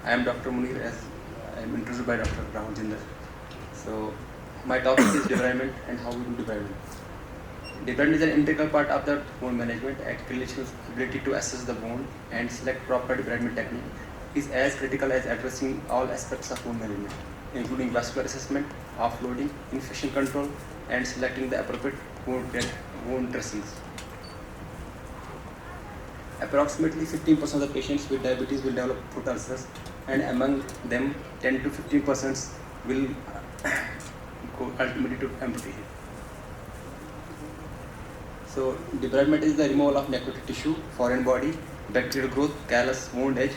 I am Dr. Munir, as I am introduced by Dr. Ravul Jindal. So, my topic is debridement and how we do debridement. Debridement is an integral part of the wound management, and clinicians' ability to assess the wound and select proper debridement technique is as critical as addressing all aspects of wound management, including vascular assessment, offloading, infection control, and selecting the appropriate wound dressings. Approximately 15% of the patients with diabetes will develop foot ulcers, and among them 10 to 15% will go ultimately to amputation. So debridement is the removal of necrotic tissue, foreign body, bacterial growth, callus, wound edge,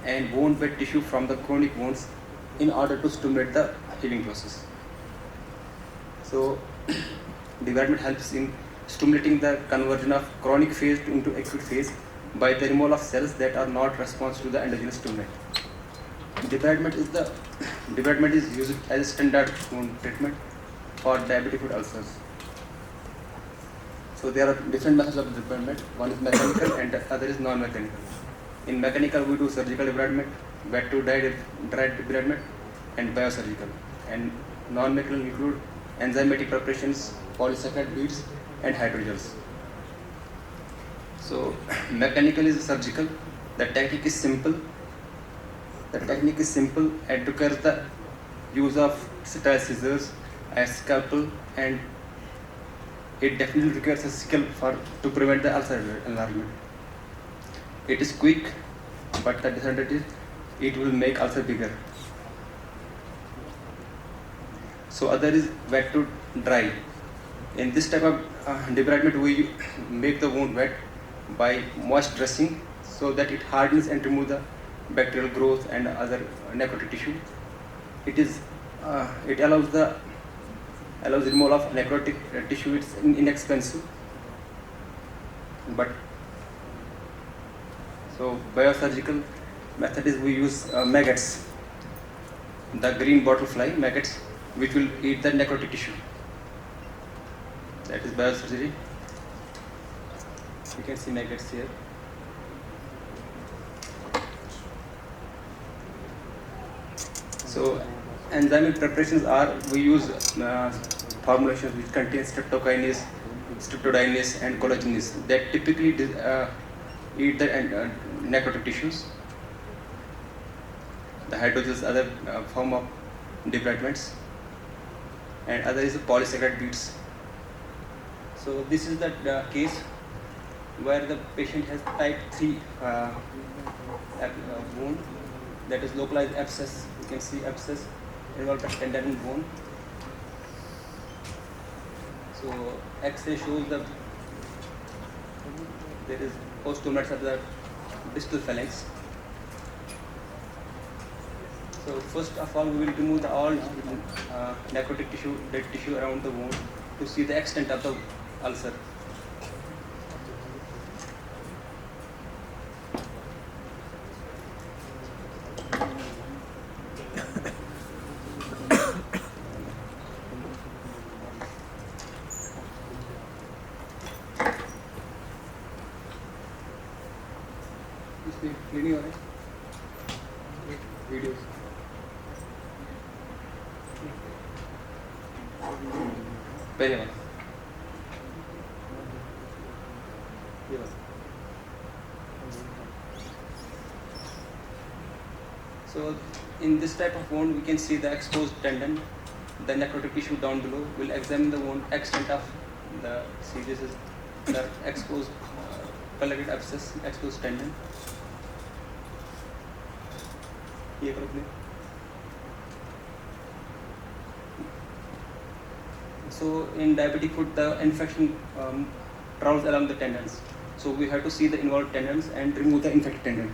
and wound bed tissue from the chronic wounds in order to stimulate the healing process. So debridement helps in stimulating the conversion of chronic phase into acute phase by the removal of cells that are not responsive to the endogenous stimulant. Debridement is used as a standard wound treatment for diabetic foot ulcers. So there are different methods of debridement. One is mechanical and the other is non-mechanical. In mechanical, we do surgical debridement, wet to dry debridement, and biosurgical. And non-mechanical include enzymatic preparations, polysaccharide beads, and hydrogels. So mechanical is surgical. The technique is simple. And requires the use of sterile scissors, a scalpel, and it definitely requires a sickle to prevent the ulcer enlargement. It is quick, but the disadvantage is it will make ulcer bigger. So other is wet to dry. In this type of debridement, we make the wound wet by moist dressing so that it hardens and remove the bacterial growth and other necrotic tissue. It allows removal of necrotic tissue. It's inexpensive, but so biosurgical method is we use maggots, the green bottle fly maggots, which will eat the necrotic tissue. That is biosurgery. You can see maggots here. So enzymatic preparations are, we use formulations which contain streptokinase, streptodinase, and collagenase that typically eat the necrotic tissues. The hydrogels are the form of debridements, and other is the polysaccharide beads. So this is the case where the patient has type 3 wound, that is localized abscess. You can see abscess involved a tendon and bone. So X-ray shows there is osteomers of the distal phalanx. So first of all, we will remove all necrotic tissue, dead tissue around the wound to see the extent of the ulcer. Cleaning हो रहा है videos पहले वाला ये वाला. So in this type of wound, we can see the exposed tendon, the necrotic tissue down below. We'll examine the wound extent of the, see this is the exposed collected abscess, exposed tendon. So in diabetic foot, the infection travels along the tendons. So we have to see the involved tendons and remove the infected tendon.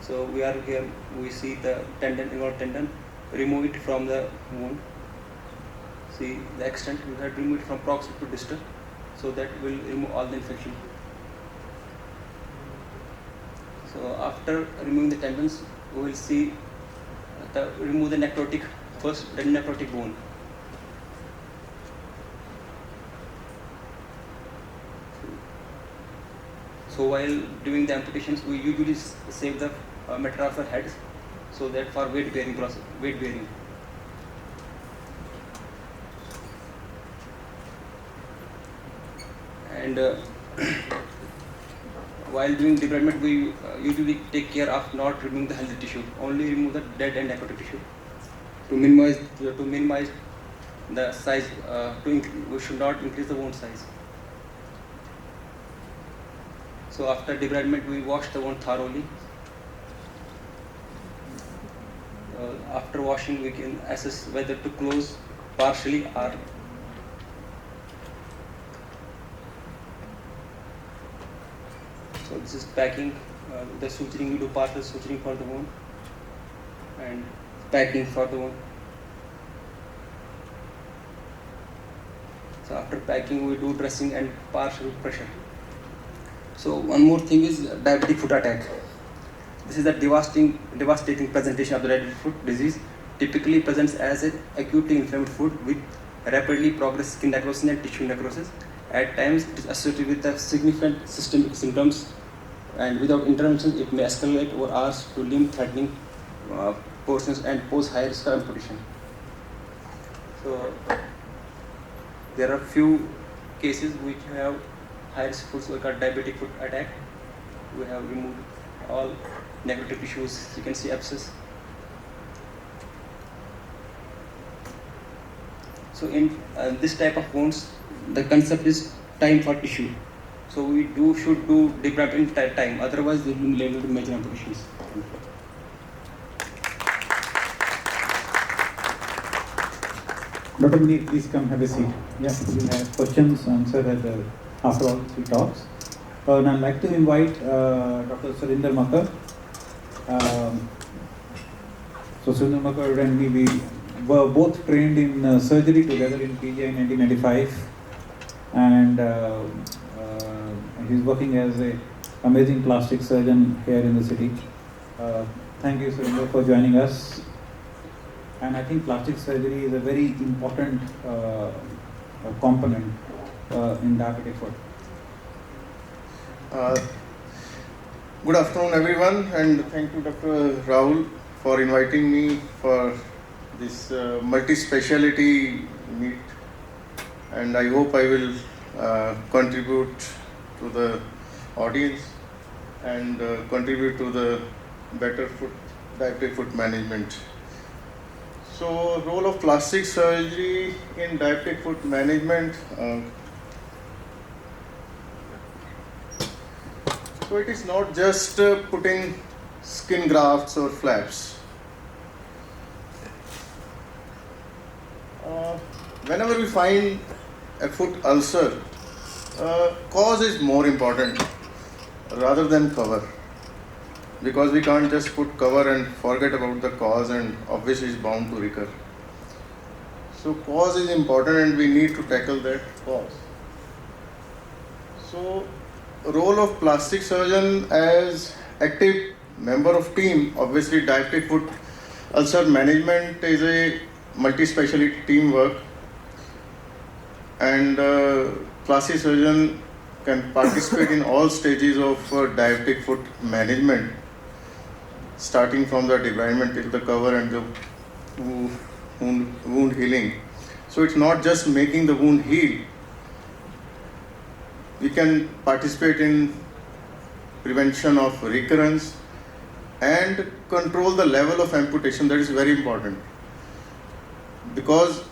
So we are here, we see the involved tendon, remove it from the wound. See the extent, we have to remove it from proximal to distal, so that will remove all the infection. So after removing the tendons, we will see remove the necrotic first, then necrotic bone. So while doing the amputations, we usually save the metatarsal heads, so that for weight bearing process, weight bearing. And while doing debridement, we usually take care of not removing the healthy tissue, only remove the dead and necrotic tissue to minimize the size. We should not increase the wound size. So after debridement, we wash the wound thoroughly. After washing, we can assess whether to close partially or so this is packing. The suturing, we do partial suturing for the wound and packing for the wound. So after packing, we do dressing and partial pressure. So one more thing is diabetic foot attack. This is a devastating presentation of the diabetic foot disease. Typically presents as an acutely inflamed foot with rapidly progressive skin necrosis and tissue necrosis. At times, it is associated with the significant systemic symptoms, and without intervention, it may escalate over hours to limb-threatening portions and pose high risk of amputation. So there are few cases which have high risk foots, like a diabetic foot attack. We have removed all necrotic tissues. You can see abscess. So in this type of wounds, the concept is time for tissue. So we should do debridement in time. Otherwise, they will be liable to major amputations. Dr. Munir, please come have a seat. Yeah, we'll have questions answered after all three talks. And I'd like to invite Dr. Surinder Makar. So Surinder Makar and me, we were both trained in surgery together in PGI in 1995, and he's working as an amazing plastic surgeon here in the city. Thank you, Surinder, for joining us. And I think plastic surgery is a very important component in diabetic foot. Good afternoon, everyone, and thank you, Dr. Ravul, for inviting me for this multi-speciality meet. And I hope I will contribute to the audience and contribute to the better diabetic foot management. So, role of plastic surgery in diabetic foot management. So it is not just putting skin grafts or flaps. Whenever we find a foot ulcer, cause is more important rather than cover, because we can't just put cover and forget about the cause, and obviously it's bound to recur. So cause is important and we need to tackle that cause. So role of plastic surgeon as active member of team, obviously diabetic foot ulcer management is a multi-specialty teamwork, and plastic surgeon can participate in all stages of diabetic foot management, starting from the debridement till the cover and the wound healing. So it's not just making the wound heal. We can participate in prevention of recurrence and control the level of amputation. That is very important, because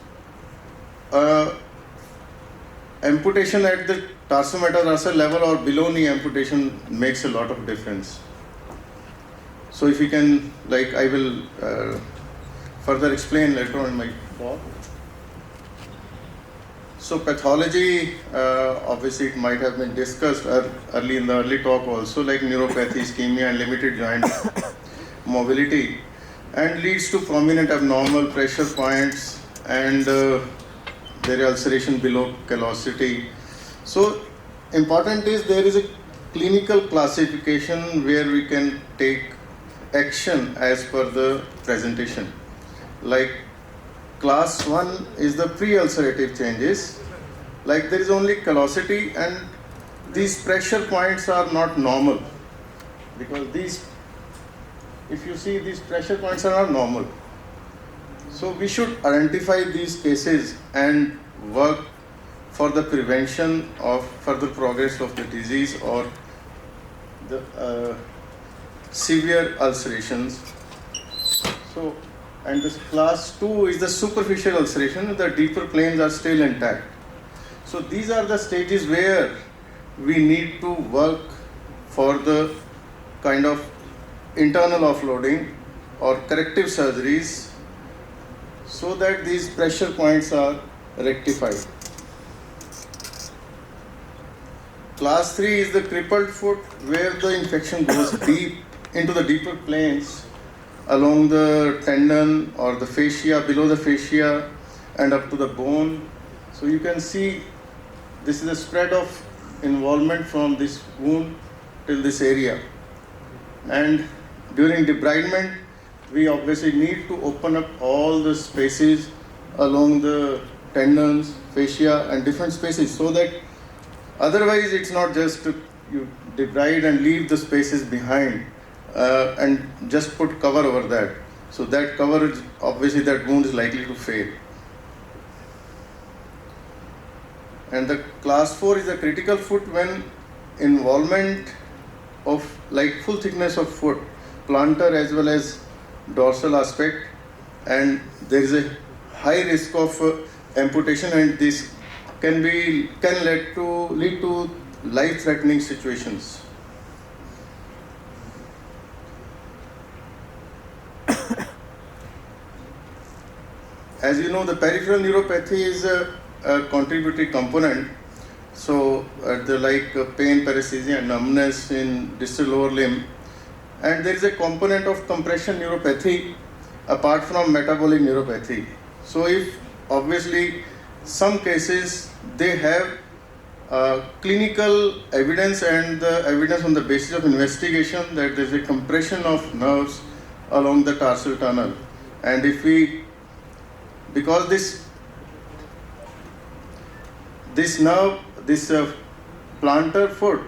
amputation at the tarsometatarsal level or below knee amputation makes a lot of difference. So if you can, like I will further explain later on in my talk. So pathology, obviously it might have been discussed early in the early talk also, like neuropathy, ischemia and limited joint mobility, and leads to prominent abnormal pressure points and there is ulceration below callosity. So important is there is a clinical classification where we can take action as per the presentation. Like class 1 is the pre-ulcerative changes, like there is only callosity and these pressure points are not normal, because these if you see, these pressure points are not normal. So we should identify these cases and work for the prevention of further progress of the disease or the severe ulcerations. So, and this class 2 is the superficial ulceration, the deeper planes are still intact. So these are the stages where we need to work for the kind of internal offloading or corrective surgeries so that these pressure points are rectified. Class 3 is the crippled foot, where the infection goes deep into the deeper planes along the tendon or the fascia, below the fascia and up to the bone. So you can see this is the spread of involvement from this wound till this area. And during debridement, we obviously need to open up all the spaces along the tendons, fascia and different spaces, so that otherwise it's not just you debride and leave the spaces behind and just put cover over that. So that cover, obviously that wound is likely to fail. And the class 4 is the critical foot, when involvement of like full thickness of foot, plantar as well as dorsal aspect, and there is a high risk of amputation, and this can lead to life-threatening situations. As you know, the peripheral neuropathy is a contributory component. So the pain, paresthesia and numbness in distal lower limb, and there is a component of compression neuropathy apart from metabolic neuropathy. So if obviously some cases they have clinical evidence and the evidence on the basis of investigation that there is a compression of nerves along the tarsal tunnel, and if we, because this nerve, this plantar foot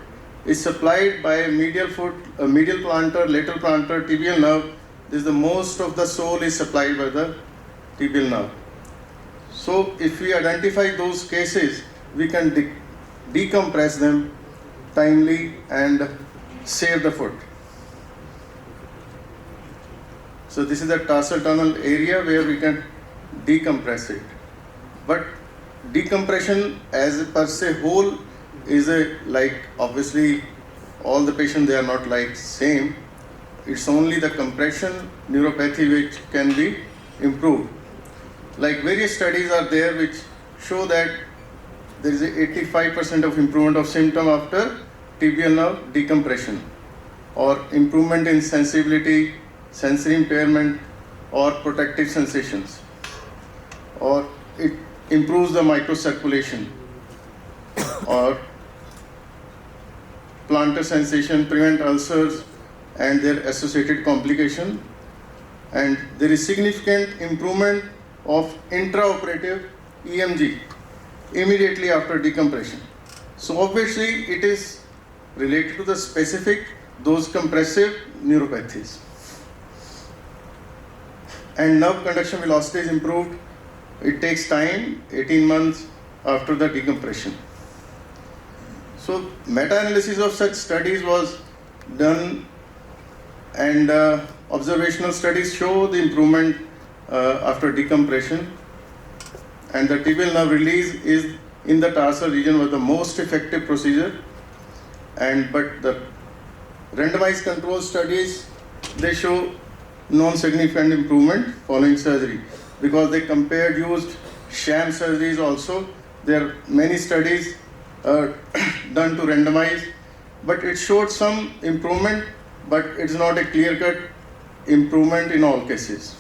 is supplied by medial foot, medial plantar, lateral plantar, tibial nerve. This is the most of the sole is supplied by the tibial nerve. So if we identify those cases, we can decompress them timely and save the foot. So this is the tarsal tunnel area where we can decompress it. But decompression as per se whole is obviously all the patients, they are not same. It's only the compression neuropathy which can be improved. Various studies are there which show that there is a 85% of improvement of symptom after tibial nerve decompression, or improvement in sensibility, sensory impairment, or protective sensations, or it improves the microcirculation, or plantar sensation, prevent ulcers and their associated complication, and there is significant improvement of intraoperative EMG immediately after decompression. So obviously it is related to the specific, those compressive neuropathies. And nerve conduction velocity is improved. It takes time, 18 months after the decompression. So meta-analysis of such studies was done, and observational studies show the improvement after decompression, and the tibial nerve release is in the tarsal region was the most effective procedure. But the randomized control studies, they show non-significant improvement following surgery, because they used sham surgeries also. There are many studies done to randomize, but it showed some improvement, but it's not a clear-cut improvement in all cases.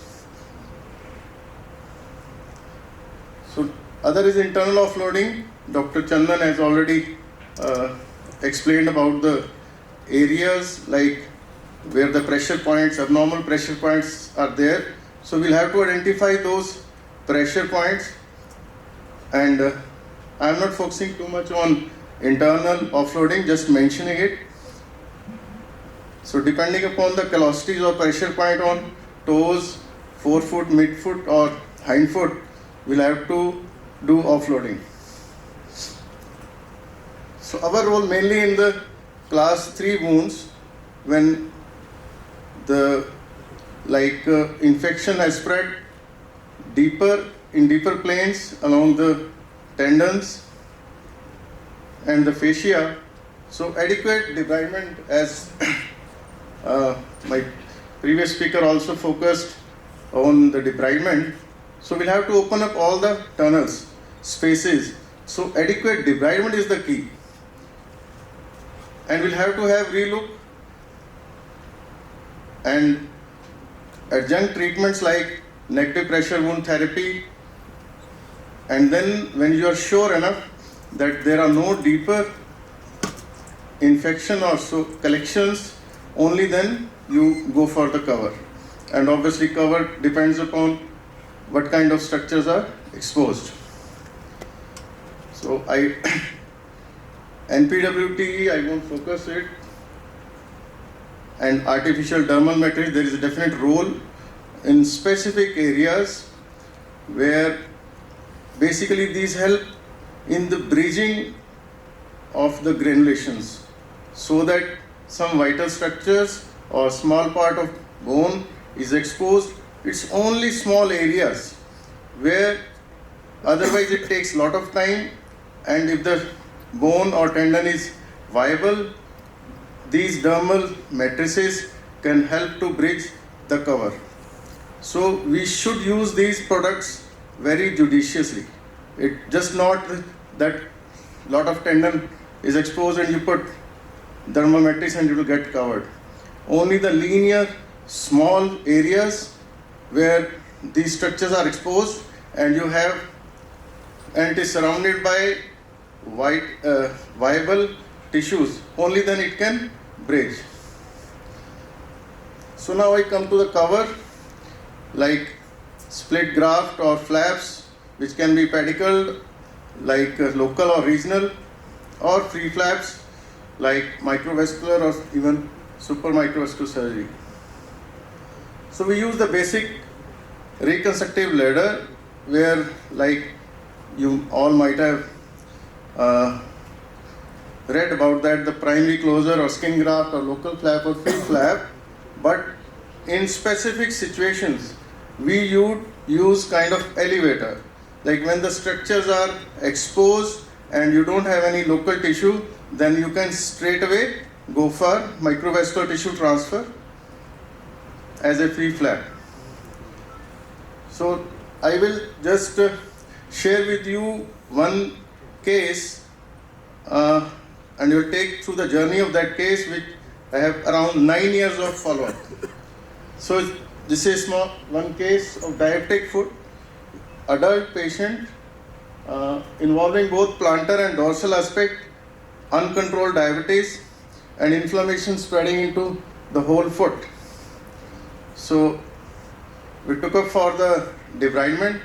So other is internal offloading. Dr. Chandan has already explained about the areas where the pressure points, abnormal pressure points are there. So we'll have to identify those pressure points, and I'm not focusing too much on internal offloading, just mentioning it. So depending upon the callosities or pressure point on toes, forefoot, midfoot or hindfoot, we'll have to do offloading. So our role mainly in the class 3 wounds, when the infection has spread deeper in deeper planes along the tendons and the fascia. So adequate debridement, as my previous speaker also focused on the debridement. So we'll have to open up all the tunnels, spaces. So adequate debridement is the key. And we'll have to have relook and adjunct treatments like negative pressure wound therapy. And then when you are sure enough that there are no deeper infection or so collections, only then you go for the cover. And obviously cover depends upon what kind of structures are exposed. So NPWT, I won't focus it, and artificial dermal matrix, there is a definite role in specific areas where basically these help in the bridging of the granulations, so that some vital structures or small part of bone is exposed. It's only small areas where otherwise it takes lot of time, and if the bone or tendon is viable, these dermal matrices can help to bridge the cover. So we should use these products very judiciously. It just not that lot of tendon is exposed and you put dermal matrix and it will get covered. Only the linear small areas where these structures are exposed and you have, and it is surrounded by viable tissues, only then it can bridge. So now I come to the cover, like split graft or flaps, which can be pedicled, like local or regional, or free flaps like microvascular or even super microvascular surgery. So we use the basic reconstructive ladder, where like you all might have read about that, the primary closure or skin graft or local flap or free flap. But in specific situations we use kind of elevator, like when the structures are exposed and you don't have any local tissue, then you can straight away go for microvascular tissue transfer as a free flap. So I will just share with you one case, and you'll take through the journey of that case, which I have around 9 years of follow-up. So this is one case of diabetic foot, adult patient, involving both plantar and dorsal aspect, uncontrolled diabetes and inflammation spreading into the whole foot. So we took up for the debridement,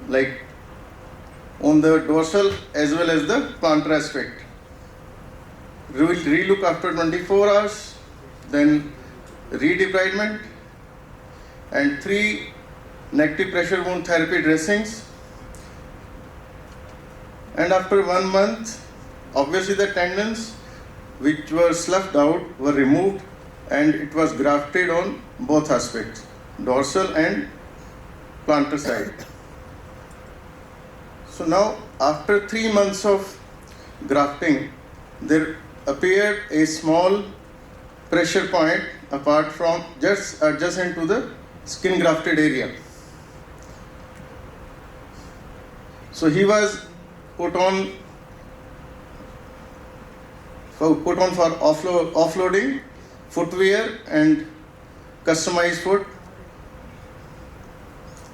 like on the dorsal as well as the plantar aspect. We will relook after 24 hours, then re-debridement, and 3 negative pressure wound therapy dressings. And after 1 month, obviously the tendons which were sloughed out were removed, and it was grafted on both aspects, dorsal and plantar side. So now after 3 months of grafting, there appeared a small pressure point apart from just adjacent to the skin grafted area. So he was put on for offloading footwear and customized foot.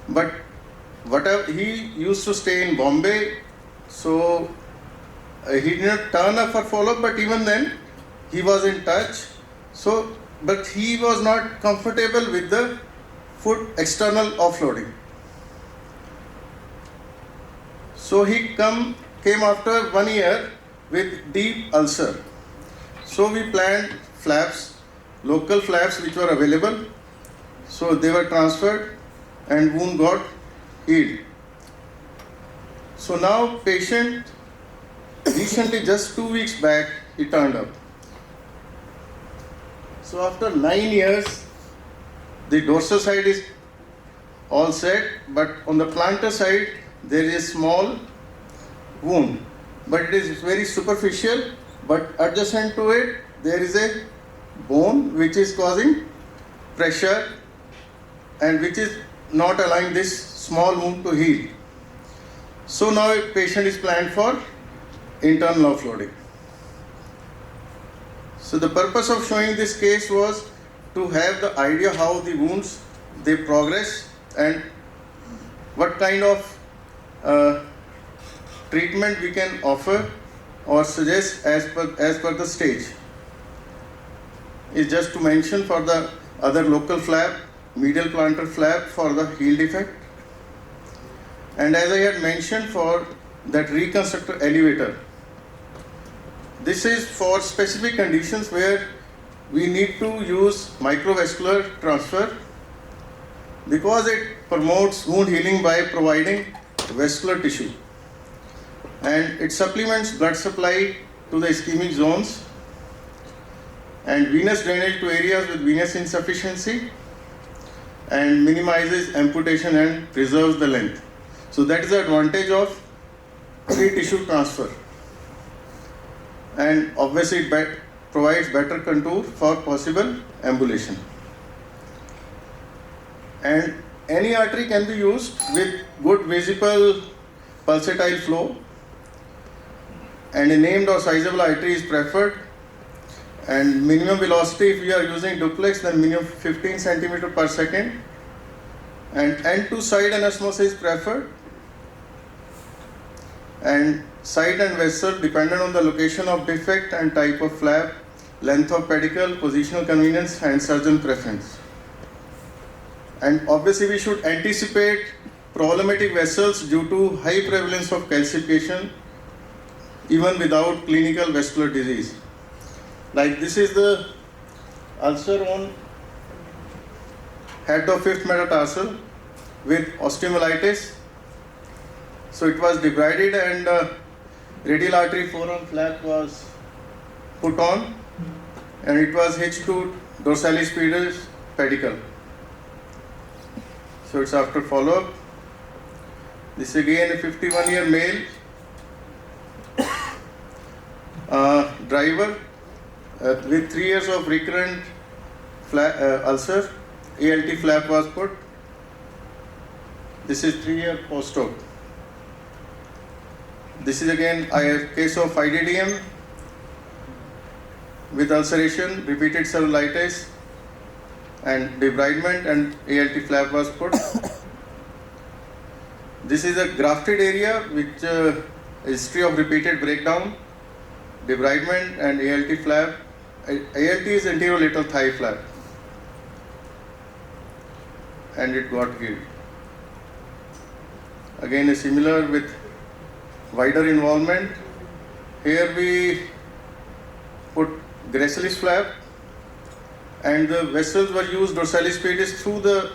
But whatever, he used to stay in Bombay, so he did not turn up for follow-up, but even then he was in touch. So, but he was not comfortable with the foot external offloading. So he came after 1 year with deep ulcer. So we planned flaps local flaps which were available. So they were transferred and wound got healed. So now patient recently, just 2 weeks back, he turned up. So after 9 years, the dorsal side is all set, but on the plantar side there is a small wound, but it is very superficial, but adjacent to it there is a bone which is causing pressure and which is not allowing this small wound to heal. So now a patient is planned for internal offloading. So the purpose of showing this case was to have the idea how the wounds they progress and what kind of treatment we can offer or suggest as per the stage. Is just to mention for the other local flap, medial plantar flap for the heel defect, and as I had mentioned for that reconstructive elevator. This is for specific conditions where we need to use microvascular transfer because it promotes wound healing by providing vascular tissue and it supplements blood supply to the ischemic zones and venous drainage to areas with venous insufficiency and minimizes amputation and preserves the length. So that is the advantage of free tissue transfer. And obviously it provides better contour for possible ambulation. And any artery can be used with good visible pulsatile flow, and a named or sizable artery is preferred, and minimum velocity if we are using duplex then minimum 15 centimeter per second, and end to side anastomosis is preferred, and site and vessel dependent on the location of defect and type of flap, length of pedicle, positional convenience and surgeon preference. And obviously we should anticipate problematic vessels due to high prevalence of calcification even without clinical vascular disease. Like this is the ulcer on head of fifth metatarsal with osteomyelitis. So it was debrided and radial artery forearm flap was put on and it was hitched to dorsalis pedis pedicle. So it's after follow-up. This again a 51-year male driver with 3 years of recurrent ulcer. ALT flap was put. This is 3-year post-op. This is again a case of IDDM with ulceration, repeated cellulitis and debridement, and ALT flap was put. This is a grafted area which history of repeated breakdown, debridement and ALT flap. ALT is anterolateral thigh flap and it got healed. Again a similar with wider involvement. Here we put gracilis flap and the vessels were used dorsalis pedis through the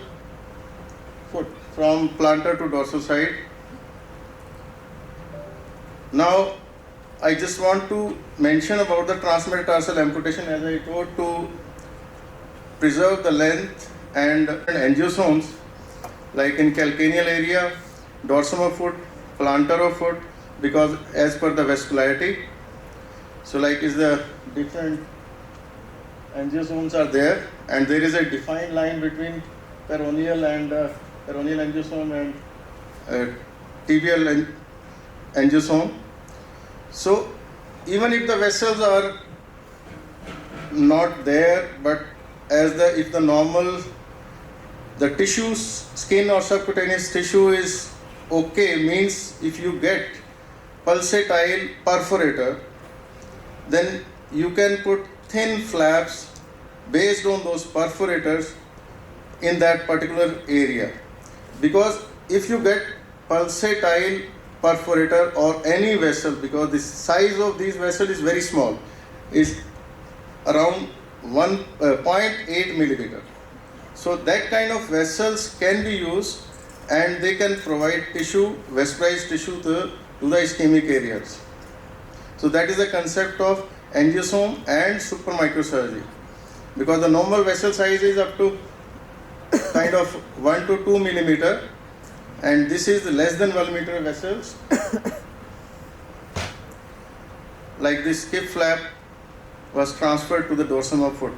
foot from plantar to dorsal side. Now I just want to mention about the transmetatarsal amputation, as I told, to preserve the length and angiosomes like in calcaneal area, dorsum of foot, plantar of foot, because as per the vascularity. So like is the different angiosomes are there and there is a defined line between peroneal and peroneal angiosome and tibial angiosome. So even if the vessels are not there, but if the normal, the tissues, skin or subcutaneous tissue is okay, means if you get pulsatile perforator, then you can put thin flaps based on those perforators in that particular area. Because if you get pulsatile perforator or any vessel, because the size of these vessels is very small, is around 0.8 millimeter. So that kind of vessels can be used, and they can provide tissue, vascularized tissue to the ischemic areas. So that is the concept of angiosome and supramicrosurgery, because the normal vessel size is up to kind of 1 to 2 millimeter, and this is less than 1 meter vessels. Like this skip flap was transferred to the dorsum of foot.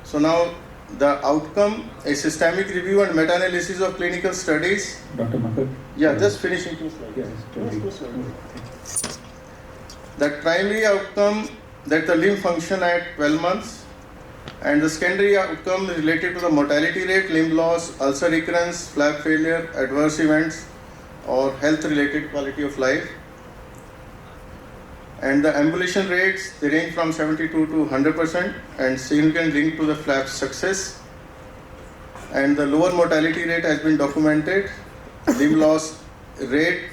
So now the outcome, a systemic review and meta-analysis of clinical studies. Dr. Makar? Yeah, just finishing 2 slides. Yes, totally. Two slides. The primary outcome, that the limb function at 12 months, and the secondary outcome is related to the mortality rate, limb loss, ulcer recurrence, flap failure, adverse events, or health-related quality of life. And the ambulation rates, they range from 72 to 100%, and significant link to the flap success. And the lower mortality rate has been documented. Limb loss rate,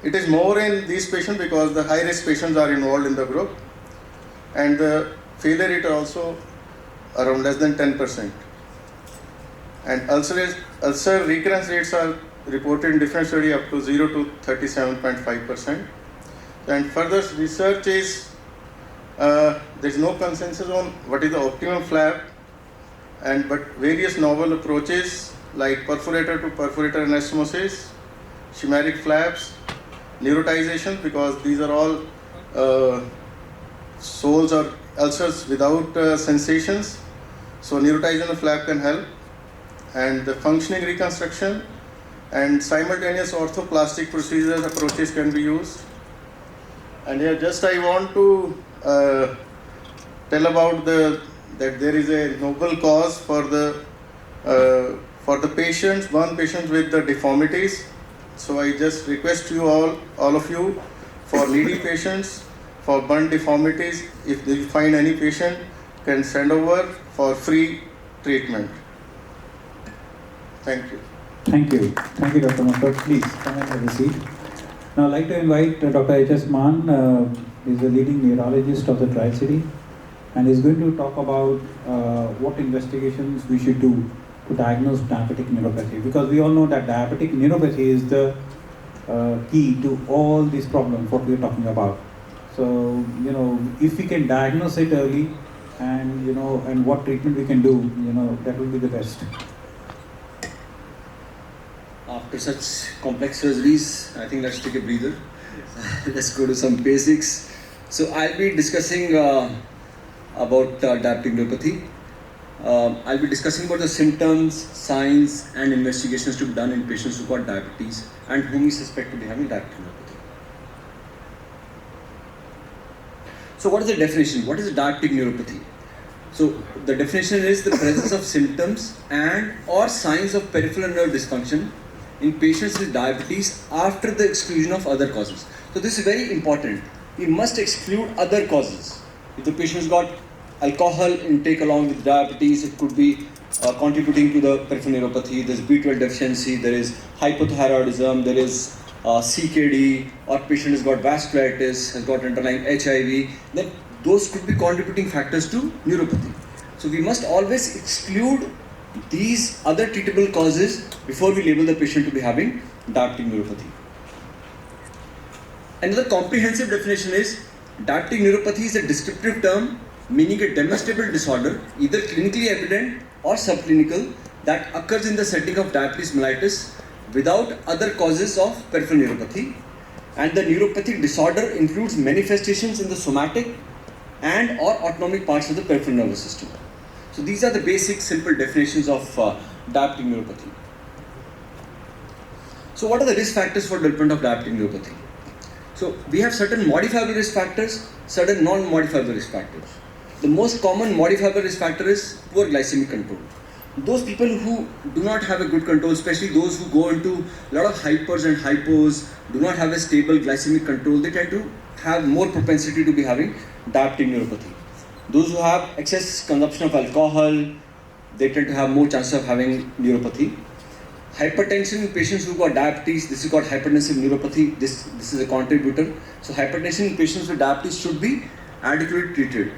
it is more in these patients because the high-risk patients are involved in the group. And the failure rate also around less than 10%. And ulcer recurrence rates are reported in different studies up to 0 to 37.5%. And further research is, there is no consensus on what is the optimum flap, but various novel approaches like perforator to perforator anastomosis, chimeric flaps, neurotization, because these are all soles or ulcers without sensations. So neurotization of flap can help, and the functioning reconstruction and simultaneous orthoplastic procedures approaches can be used. And here just I want to tell about that there is a noble cause for the patients, one patient with the deformities. So I just request you all of you, for needy patients, for burn deformities, if they find any patient, can send over for free treatment. Thank you. Thank you. Thank you, Dr. Makar. Please come and have a seat. Now I'd like to invite Dr. H.S. Maan. He's the leading neurologist of the Tri-City, and he's going to talk about what investigations we should do to diagnose diabetic neuropathy, because we all know that diabetic neuropathy is the key to all these problems what we're talking about. So, if we can diagnose it early, and and what treatment we can do, that will be the best. After such complex surgeries, I think let's take a breather. Let's go to some basics. So I'll be discussing about diabetic neuropathy. I'll be discussing about the symptoms, signs and investigations to be done in patients who got diabetes and whom we suspect to be having diabetic neuropathy. So what is the definition? What is diabetic neuropathy? So the definition is the presence of symptoms and or signs of peripheral nerve dysfunction in patients with diabetes after the exclusion of other causes. So this is very important. We must exclude other causes. If the patient's got alcohol intake along with diabetes, it could be contributing to the peripheral neuropathy. There's B12 deficiency, there is hypothyroidism, there is CKD, or patient has got vasculitis, has got underlying HIV, then those could be contributing factors to neuropathy. So we must always exclude these other treatable causes before we label the patient to be having diabetic neuropathy. Another comprehensive definition is diabetic neuropathy is a descriptive term meaning a demonstrable disorder, either clinically evident or subclinical, that occurs in the setting of diabetes mellitus without other causes of peripheral neuropathy. And the neuropathic disorder includes manifestations in the somatic and or autonomic parts of the peripheral nervous system. So these are the basic simple definitions of diabetic neuropathy. So what are the risk factors for development of diabetic neuropathy? So we have certain modifiable risk factors, certain non-modifiable risk factors. The most common modifiable risk factor is poor glycemic control. Those people who do not have a good control, especially those who go into a lot of hypers and hypos, do not have a stable glycemic control, they tend to have more propensity to be having diabetic neuropathy. Those who have excess consumption of alcohol, they tend to have more chances of having neuropathy. Hypertension in patients who got diabetes, this is called hypertensive neuropathy, this is a contributor. So hypertension in patients with diabetes should be adequately treated.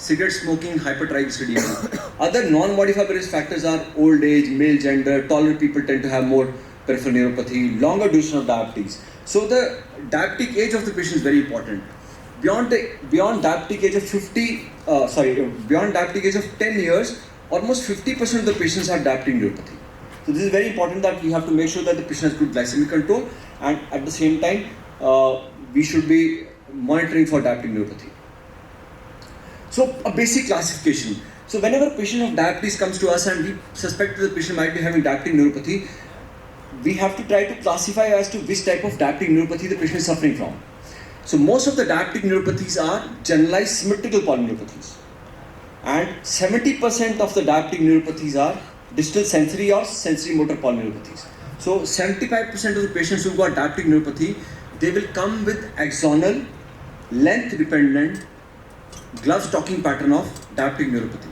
cigarette smoking, hypertriglyceridemia. Other non-modifiable risk factors are old age, male gender, taller people tend to have more peripheral neuropathy, longer duration of diabetes. So the diabetic age of the patient is very important. Beyond diabetic age of beyond diabetic age of 10 years, almost 50% of the patients have diabetic neuropathy. So this is very important that we have to make sure that the patient has good glycemic control, and at the same time, we should be monitoring for diabetic neuropathy. So a basic classification. So whenever a patient of diabetes comes to us and we suspect that the patient might be having diabetic neuropathy, we have to try to classify as to which type of diabetic neuropathy the patient is suffering from. So most of the diabetic neuropathies are generalized symmetrical polyneuropathies, and 70% of the diabetic neuropathies are distal sensory or sensory motor polyneuropathies. So 75% of the patients who've got diabetic neuropathy, they will come with axonal, length dependent, glove stocking pattern of diabetic neuropathy.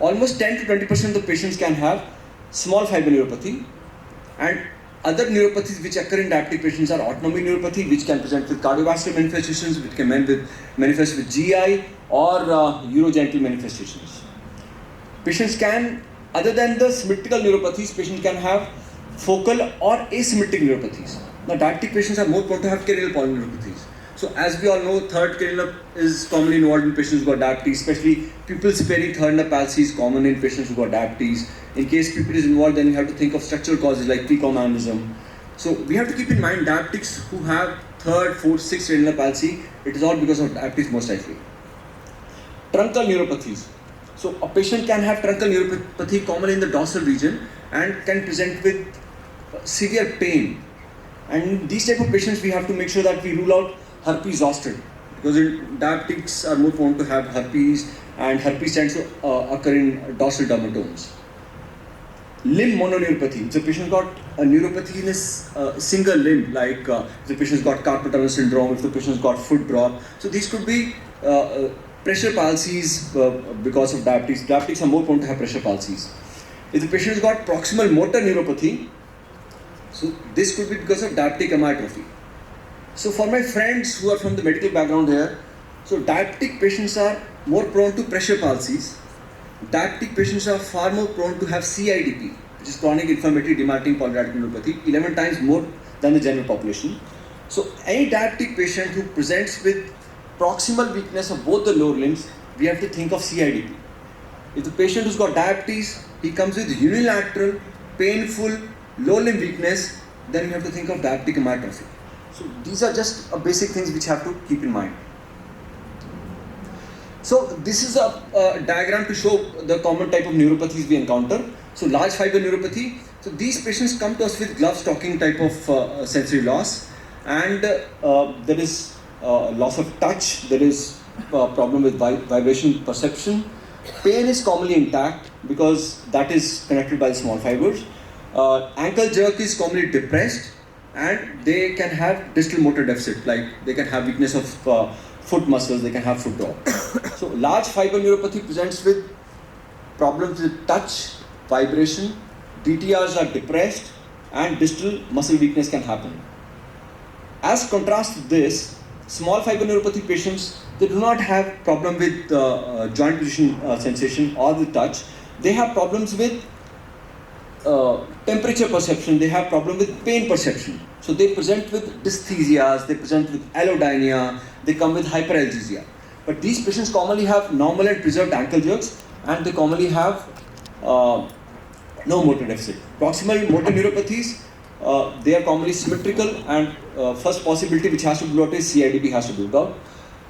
Almost 10 to 20% of the patients can have small fiber neuropathy, and other neuropathies which occur in diabetic patients are autonomic neuropathy, which can present with cardiovascular manifestations, which can manifest with GI or urogenital manifestations. Patients can, other than the symmetrical neuropathies, patients can have focal or asymmetric neuropathies. Now, diabetic patients are more prone to have cranial polyneuropathies. So, as we all know, third cranial is commonly involved in patients who got diabetes, especially pupil-sparing third nerve palsy is common in patients who got diabetes. In case pupil is involved, then you have to think of structural causes like precommandism. So, we have to keep in mind diabetics who have third, fourth, sixth cranial palsy, it is all because of diabetes most likely. Truncal neuropathies. So, a patient can have truncal neuropathy commonly in the dorsal region and can present with severe pain. And in these type of patients, we have to make sure that we rule out herpes zoster, because diabetics are more prone to have herpes, and herpes tends to occur in dorsal dermatomes. Limb mononeuropathy. If the patient got a neuropathy in a single limb, like if the patient's got carpal tunnel syndrome, if the patient's got foot drop. So these could be pressure palsies because of diabetes. Diabetics are more prone to have pressure palsies. If the patient's got proximal motor neuropathy, so this could be because of diabetic amyotrophy. So for my friends who are from the medical background here, so diabetic patients are more prone to pressure palsies. Diabetic patients are far more prone to have CIDP, which is chronic inflammatory demyelinating polydiabetic neuropathy, 11 times more than the general population. So any diabetic patient who presents with proximal weakness of both the lower limbs, we have to think of CIDP. If the patient who's got diabetes, he comes with unilateral, painful, low limb weakness, then we have to think of diabetic amyotrophy. So these are just basic things which have to keep in mind. So this is a diagram to show the common type of neuropathies we encounter. So large fiber neuropathy. So these patients come to us with glove stocking type of sensory loss, and there is loss of touch. There is problem with vibration perception. Pain is commonly intact because that is connected by the small fibers. Ankle jerk is commonly depressed, and they can have distal motor deficit, like they can have weakness of foot muscles, they can have foot drop. So large fiber neuropathy presents with problems with touch, vibration, DTRs are depressed, and distal muscle weakness can happen. As contrast to this, small fiber neuropathy patients, they do not have problem with joint position sensation or the touch. They have problems with temperature perception, they have problem with pain perception. So they present with dysthesias, they present with allodynia, they come with hyperalgesia. But these patients commonly have normal and preserved ankle jerks, and they commonly have no motor deficit. Proximal motor neuropathies, they are commonly symmetrical, and first possibility which has to be ruled out is CIDP has to be ruled out.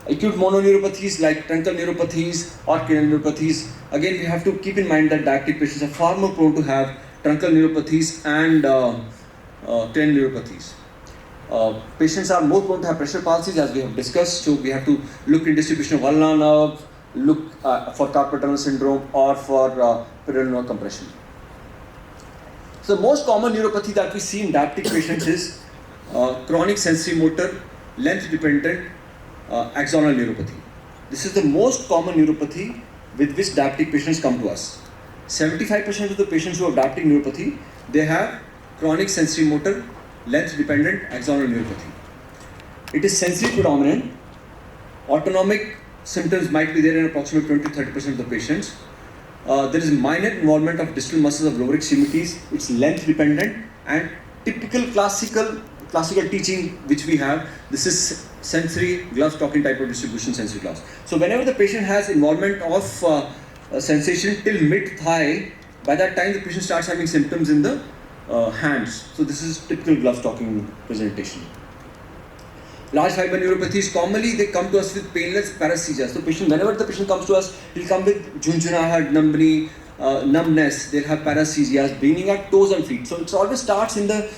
Acute mononeuropathies like truncal neuropathies or cranial neuropathies, again we have to keep in mind that diabetic patients are far more prone to have truncal neuropathies and cranial neuropathies. Patients are more prone to have pressure palsies, as we have discussed, so we have to look in distribution of ulnar nerve, look for carpal tunnel syndrome or for peroneal nerve compression. So the most common neuropathy that we see in diabetic patients is chronic sensory motor, length dependent axonal neuropathy. This is the most common neuropathy with which diabetic patients come to us. 75% of the patients who have diabetic neuropathy, they have chronic sensory motor, length dependent axonal neuropathy. It is sensory predominant, autonomic symptoms might be there in approximately 20-30% of the patients. There is minor involvement of distal muscles of lower extremities. It's length dependent, and typical classical teaching which we have, this is sensory glove stocking type of distribution, sensory gloves. So whenever the patient has involvement of sensation till mid thigh, by that time the patient starts having symptoms in the hands. So this is typical glove stocking presentation. Large fiber neuropathies, commonly they come to us with painless paresthesia. So whenever the patient comes to us, he'll come with junjunahat, numbness, they'll have paresthesias, bleeding at toes and feet. So it always starts in the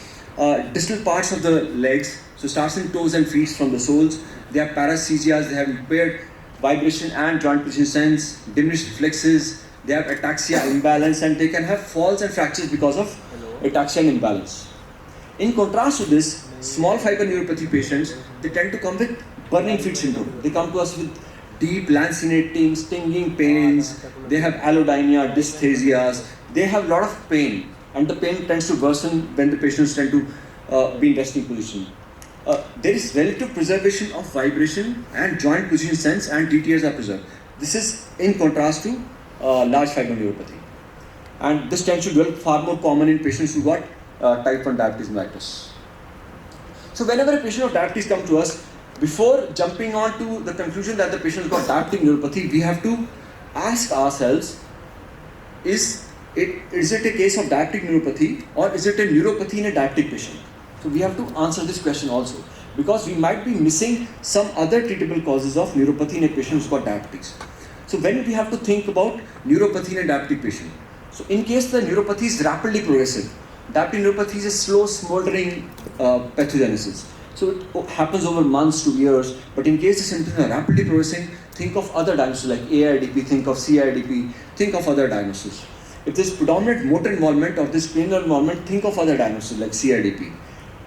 distal parts of the legs. So starts in toes and feet from the soles. They have paresthesias, they have impaired vibration and joint position sense, diminished reflexes, they have ataxia, imbalance, and they can have falls and fractures because of ataxia and imbalance. In contrast to this, small fiber neuropathy patients, they tend to come with burning feet syndrome. They come to us with deep lancinating, stinging pains, they have allodynia, dysthesias, they have a lot of pain, and the pain tends to worsen when the patients tend to be in resting position. There is relative preservation of vibration and joint position sense, and DTRs are preserved. This is in contrast to large fiber neuropathy. And this tends to be far more common in patients who got type 1 diabetes mellitus. So whenever a patient of diabetes comes to us, before jumping on to the conclusion that the patient has got diabetic neuropathy, we have to ask ourselves, is it a case of diabetic neuropathy, or is it a neuropathy in a diabetic patient? So we have to answer this question also, because we might be missing some other treatable causes of neuropathy in a patient who's got diabetes. So when we have to think about neuropathy in a diabetic patient, so in case the neuropathy is rapidly progressive, diabetic neuropathy is a slow smoldering pathogenesis. So it happens over months to years, but in case the symptoms are rapidly progressing, think of other diagnoses like AIDP, think of CIDP, think of other diagnoses. If there's predominant motor involvement or this cranial involvement, think of other diagnoses like CIDP.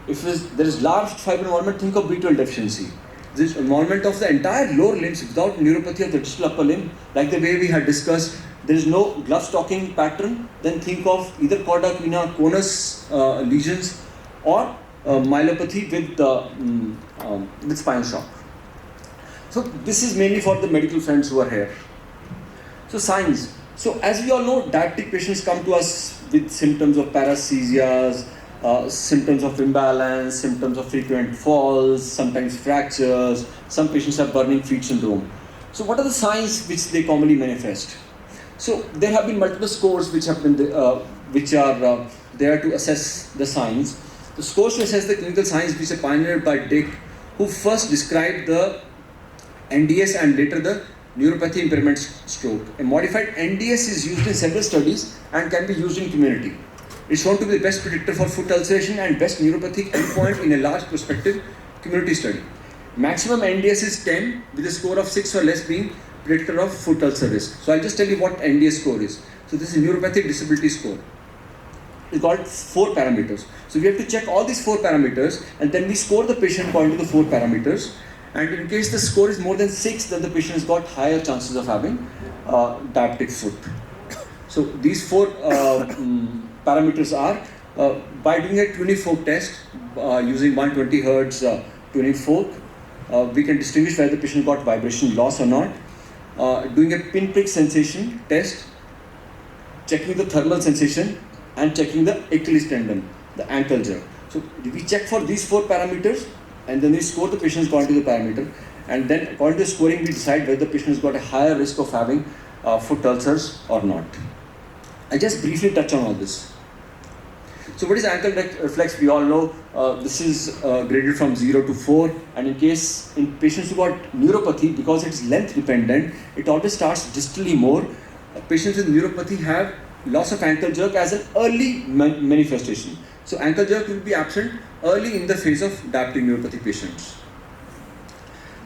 If there is large fiber involvement, think of B12 deficiency. This involvement of the entire lower limbs without neuropathy of the distal upper limb, like the way we had discussed, there is no glove stocking pattern, then think of either chorda equina, conus lesions, or myelopathy with spinal shock. So this is mainly for the medical friends who are here. So signs. So as we all know, diabetic patients come to us with symptoms of paresthesias, symptoms of imbalance, symptoms of frequent falls, sometimes fractures. Some patients have burning feet syndrome. So what are the signs which they commonly manifest? So there have been multiple scores which have been which are there to assess the signs. The scores to assess the clinical signs which are pioneered by Dick, who first described the NDS and later the neuropathy impairment stroke. A modified NDS is used in several studies and can be used in community. It's shown to be the best predictor for foot ulceration and best neuropathic endpoint in a large prospective community study. Maximum NDS is 10, with a score of 6 or less being predictor of foot ulcer risk. So I'll just tell you what NDS score is. So this is neuropathic disability score. It's got 4 parameters. So we have to check all these 4 parameters, and then we score the patient according to the 4 parameters. And in case the score is more than 6, then the patient has got higher chances of having diabetic foot. So these 4 parameters are, by doing a tuning fork test, using 120 Hertz tuning fork, we can distinguish whether the patient got vibration loss or not. Doing a pinprick sensation test, checking the thermal sensation, and checking the Achilles tendon, the ankle jerk. So we check for these 4 parameters, and then we score the patient according to the parameter, and then according to the scoring we decide whether the patient has got a higher risk of having foot ulcers or not. I just briefly touch on all this. So what is ankle reflex? We all know this is graded from 0 to 4, and in patients who got neuropathy, because it is length dependent, it always starts distally more. Patients with neuropathy have loss of ankle jerk as an early manifestation. So ankle jerk will be absent early in the phase of diabetic neuropathy patients.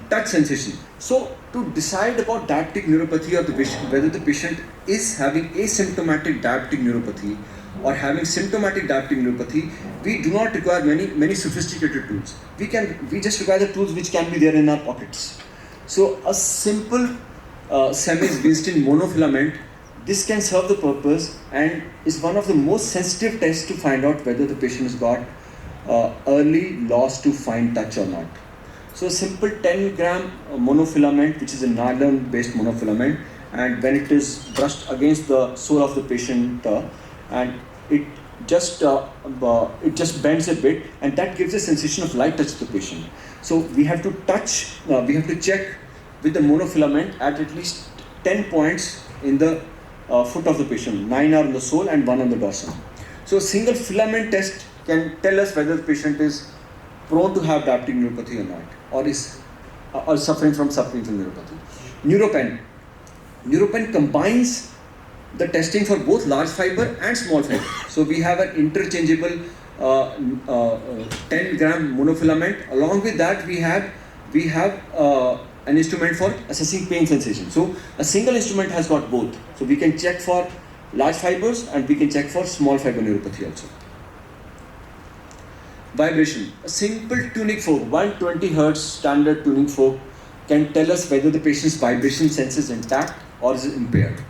Touch sensation. So to decide about diabetic neuropathy or whether the patient is having asymptomatic diabetic neuropathy or having symptomatic diabetic neuropathy, we do not require many sophisticated tools. We just require the tools which can be there in our pockets. So a simple semi-Winston monofilament, this can serve the purpose and is one of the most sensitive tests to find out whether the patient has got early loss to fine touch or not. So a simple 10 gram monofilament, which is a nylon based monofilament, and when it is brushed against the sole of the patient and it just bends a bit, and that gives a sensation of light touch to the patient. So we have to check with the monofilament at least 10 points in the foot of the patient. 9 are on the sole and 1 on the dorsum. So a single filament test can tell us whether the patient is prone to have diabetic neuropathy or not, or is suffering from neuropathy. Neuropen combines the testing for both large fiber and small fiber. So we have an interchangeable 10 gram monofilament. Along with that, we have an instrument for assessing pain sensation. So a single instrument has got both. So we can check for large fibers and we can check for small fiber neuropathy also. Vibration. A simple tuning fork, 120 Hz standard tuning fork, can tell us whether the patient's vibration sense is intact or is impaired.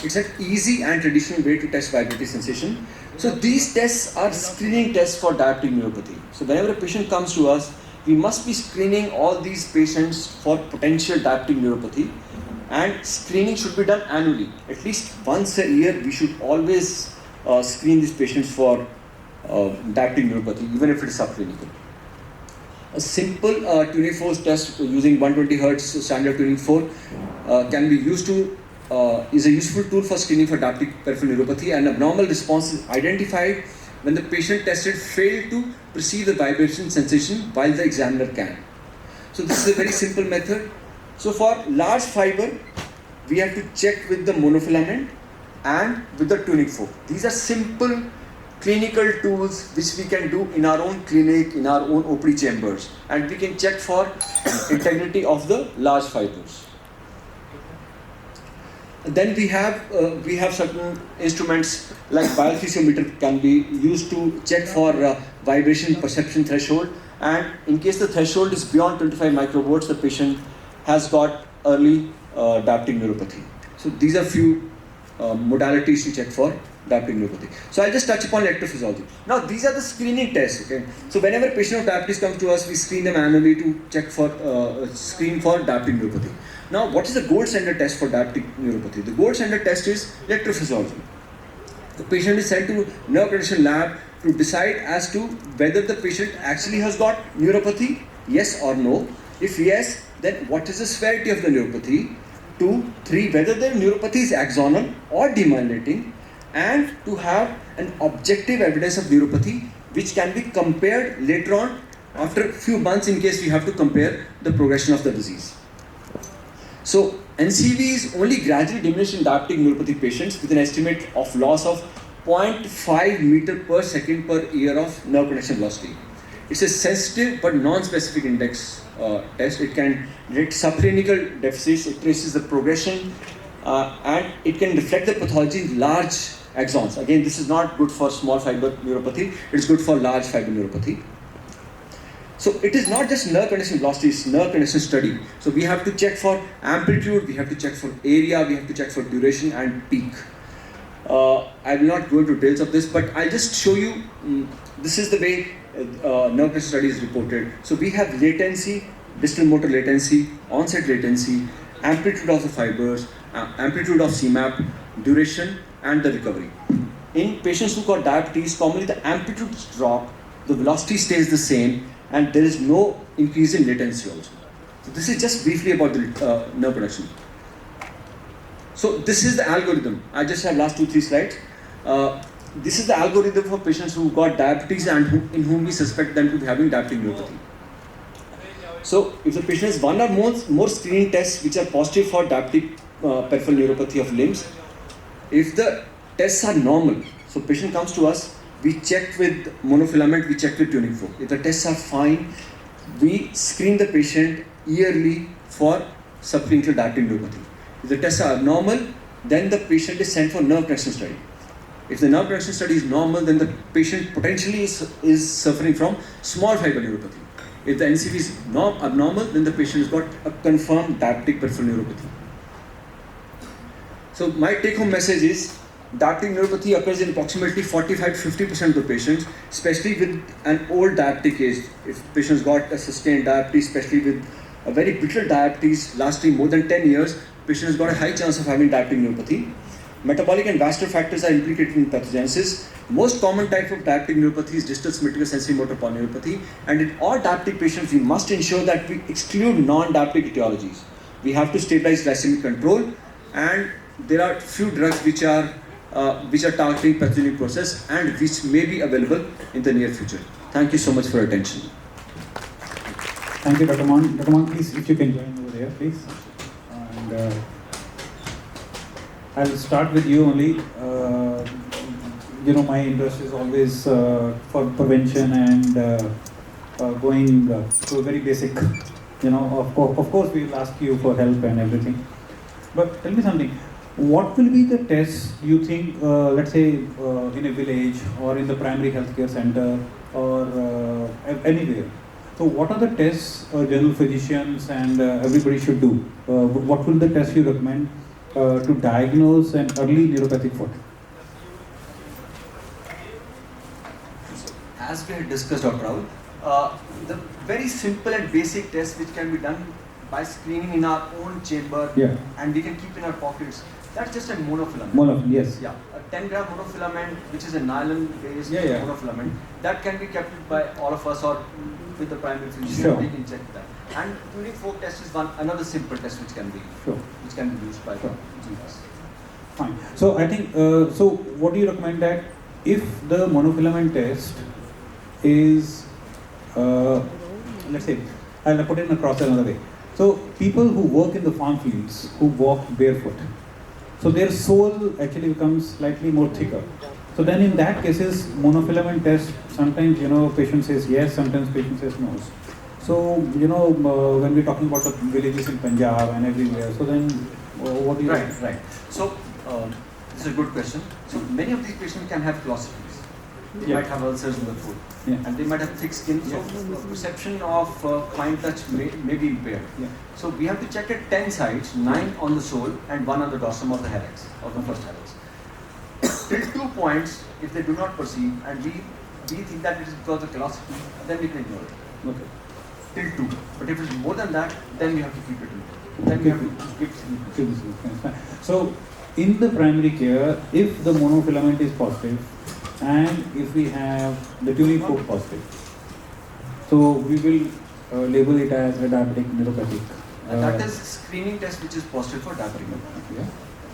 It's an easy and traditional way to test vibratory sensation. So these tests are screening tests for diabetic neuropathy. So whenever a patient comes to us, we must be screening all these patients for potential diabetic neuropathy, and screening should be done annually. At least once a year, we should always screen these patients for diabetic neuropathy, even if it is subclinical. A simple tuning fork test using 120 Hz standard tuning fork can be used to is a useful tool for screening for diabetic peripheral neuropathy. An abnormal response is identified when the patient tested failed to perceive the vibration sensation while the examiner can. So this is a very simple method. So for large fiber, we have to check with the monofilament and with the tuning fork. These are simple clinical tools which we can do in our own clinic, in our own OPD chambers, and we can check for integrity of the large fibers. Then we have certain instruments like biophysiometer can be used to check for vibration perception threshold, and in case the threshold is beyond 25 microvolts, the patient has got early diabetic neuropathy. So these are few modalities to check for diabetic neuropathy. So I'll just touch upon electrophysiology. Now these are the screening tests. Okay, so whenever a patient of diabetes comes to us, we screen them annually to check for screen for diabetic neuropathy. Now, what is the gold standard test for diabetic neuropathy? The gold standard test is electrophysiology. The patient is sent to nerve conduction lab to decide as to whether the patient actually has got neuropathy, yes or no. If yes, then what is the severity of the neuropathy? 2, 3, whether the neuropathy is axonal or demyelinating, and to have an objective evidence of neuropathy which can be compared later on after a few months in case we have to compare the progression of the disease. So NCV is only gradually diminished in diabetic neuropathy patients with an estimate of loss of 0.5 meter per second per year of nerve conduction velocity. It's a sensitive but non-specific index test. It can detect subclinical deficits, it traces the progression, and it can reflect the pathology in large axons. Again, this is not good for small fiber neuropathy, it's good for large fiber neuropathy. So it is not just nerve conduction velocity, it's nerve conduction study. So we have to check for amplitude, we have to check for area, we have to check for duration and peak. I will not go into details of this, but I'll just show you, this is the way nerve conduction study is reported. So we have latency, distal motor latency, onset latency, amplitude of the fibers, amplitude of CMAP, duration and the recovery. In patients who got diabetes, commonly the amplitudes drop, the velocity stays the same, and there is no increase in latency also. So this is just briefly about the nerve conduction. So this is the algorithm. I just have last 2-3 slides. This is the algorithm for patients who got diabetes and in whom we suspect them to be having diabetic neuropathy. So if the patient has one or more screening tests which are positive for diabetic peripheral neuropathy of limbs, if the tests are normal, so patient comes to us, we check with monofilament, we check with tuning fork. If the tests are fine, we screen the patient yearly for subclinical diabetic neuropathy. If the tests are abnormal, then the patient is sent for nerve conduction study. If the nerve conduction study is normal, then the patient potentially is suffering from small fiber neuropathy. If the NCV is abnormal, then the patient has got a confirmed diabetic peripheral neuropathy. So my take-home message is, Diabetic neuropathy occurs in approximately 45 to 50% of the patients, especially with an old diabetic age. If patients got a sustained diabetes, especially with a very brittle diabetes lasting more than 10 years, patients got a high chance of having diabetic neuropathy. Metabolic and vascular factors are implicated in pathogenesis. Most common type of diabetic neuropathy is distal symmetrical sensory motor polyneuropathy, and in all diabetic patients, we must ensure that we exclude non-diabetic etiologies. We have to stabilize glycemic control, and there are few drugs which are targeting pathogenic process and which may be available in the near future. Thank you so much for your attention. Thank you, Dr. Mon. Dr. Mon, please, if you can join over there, please. And I'll start with you only. My interest is always for prevention and going to a very basic. Of course, we will ask you for help and everything. But tell me something. What will be the tests you think, let's say, in a village or in the primary healthcare center or anywhere? So, what are the tests general physicians and everybody should do? What will the tests you recommend to diagnose an early neuropathic fault? As we had discussed, Dr. Ravul, the very simple and basic test which can be done by screening in our own chamber, and we can keep in our pockets. That's just a monofilament. Monofilament, yes. Yeah, a 10-gram monofilament, which is a nylon-based monofilament, that can be kept by all of us or with the primary physician. Sure. We can check that. And tuning fork test is another simple test which can be used by GPs. Fine. So I think so. What do you recommend that if the monofilament test is, let's say, I'll put it across another way. So people who work in the farm fields, who walk barefoot, so their sole actually becomes slightly more thicker. So then in that cases, monofilament test, sometimes, patient says yes, sometimes patient says no. So, when we're talking about the villages in Punjab and everywhere, so then what do you think? Right. So, this is a good question. So, many of these patients can have philosophies. They might have ulcers in the foot, and they might have thick skin, so perception of fine touch may be impaired. So we have to check at 10 sites, 9 on the sole and 1 on the dorsum of the helix, of the first helix. Till 2 points, if they do not perceive, and we think that it is because of philosophy, then we can ignore it. Okay. Till 2. But if it's more than that, then we have to keep it in. Then we have to keep it. So, in the primary care, if the monofilament is positive, and if we have the tuning fork positive, so we will label it as a diabetic neuropathic. That is screening test which is positive for diabetic neuropathy. Yeah.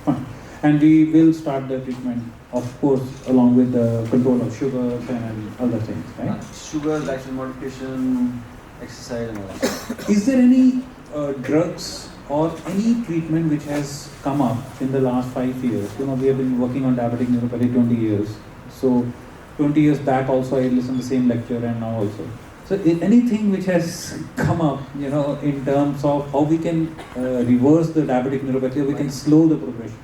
Fine. And we will start the treatment, of course, along with the control of sugars and other things, right? Sugars, lifestyle modification, exercise and all that. Is there any drugs or any treatment which has come up in the last 5 years? We have been working on diabetic neuropathy 20 years. So 20 years back also I listened to the same lecture and now also. So anything which has come up, in terms of how we can reverse the diabetic neuropathy, or we can slow the progression?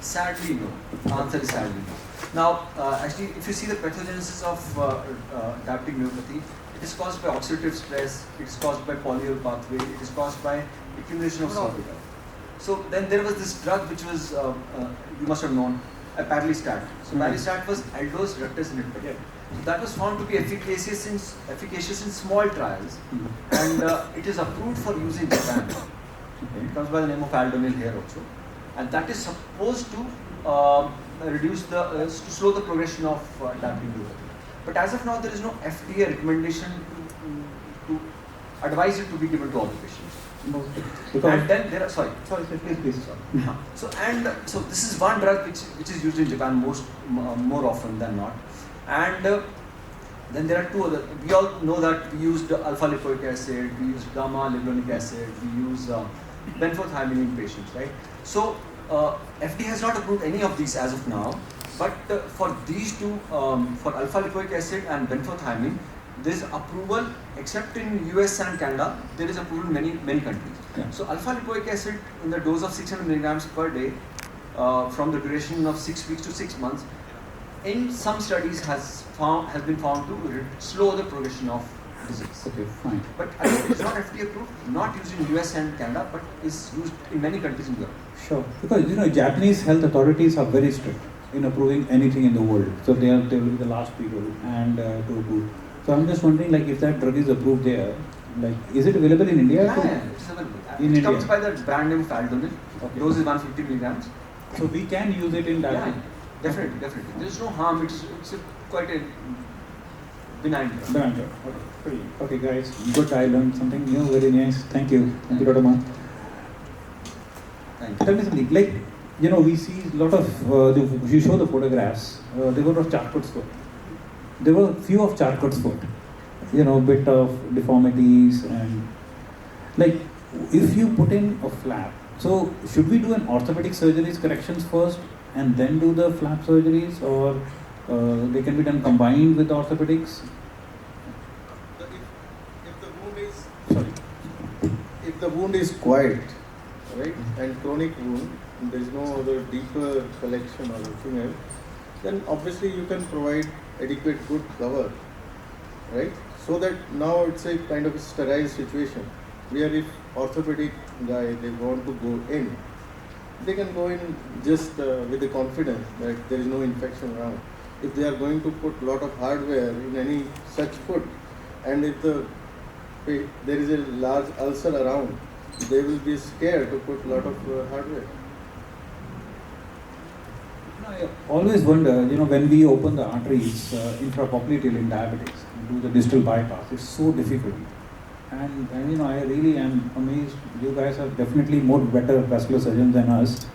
Sadly, no. Answer is sadly no. Now, actually, if you see the pathogenesis of diabetic neuropathy, it is caused by oxidative stress, it is caused by polyol pathway, it is caused by accumulation of sorbitol. So then there was this drug which was, you must have known, a paralistat. So paralistat was aldose rectus inhibitor. So that was found to be efficacious in small trials, and it is approved for use in Japan. It comes by the name of aldonil here also, and that is supposed to reduce to slow the progression of diabetic neuropathy. But as of now, there is no FDA recommendation to advise it to be given to all the patients. And then there are please. So this is one drug which is used in Japan more often than not, and then there are two other. We all know that we used alpha lipoic acid, we use gamma liblonic acid, we use benfotiamine in patients, right? So FDA has not approved any of these as of now, but for these two, for alpha lipoic acid and benfotiamine, there is approval, except in US and Canada, there is approval in many countries. So alpha lipoic acid in the dose of 600 milligrams per day, from the duration of 6 weeks to 6 months, in some studies has been found to slow the progression of disease. Okay, fine. But again, it is not FDA approved, not used in US and Canada, but is used in many countries in Europe. Sure. Because Japanese health authorities are very strict in approving anything in the world. So they will be the last people and to approve. So I'm just wondering, like, if that drug is approved there, like, is it available in India? Yeah, it's available. In It comes India? by the brand name Faldonil. Okay. Dose is 150 milligrams. So we can use it in Yeah, diabetes. definitely. There is no harm. It's quite a benign drug. Brand drug. Okay. Okay, guys. Good. I learned something new. Very nice. Thank you. Thank you, Dr. Man. Thank you. Tell me something. Like, we see a lot of. You show the photographs. There were of Charcot's foot. There were few of Charcot's foot. Bit of deformities and like if you put in a flap. So should we do an orthopedic surgeries corrections first and then do the flap surgeries, or they can be done combined with orthopedics? If the wound is Sorry. if the wound is quiet, right, and chronic wound, there is no other deeper collection or anything else, then obviously you can provide adequate good cover, right? So that now it's a kind of a sterile situation where if orthopedic guy they want to go in, they can go in just with the confidence that there is no infection around. If they are going to put lot of hardware in any such foot, and if there is a large ulcer around, they will be scared to put lot of hardware. I always wonder, when we open the arteries infrapopliteal in diabetics, do the distal bypass, it's so difficult. And I really am amazed. You guys are definitely more better vascular surgeons than us.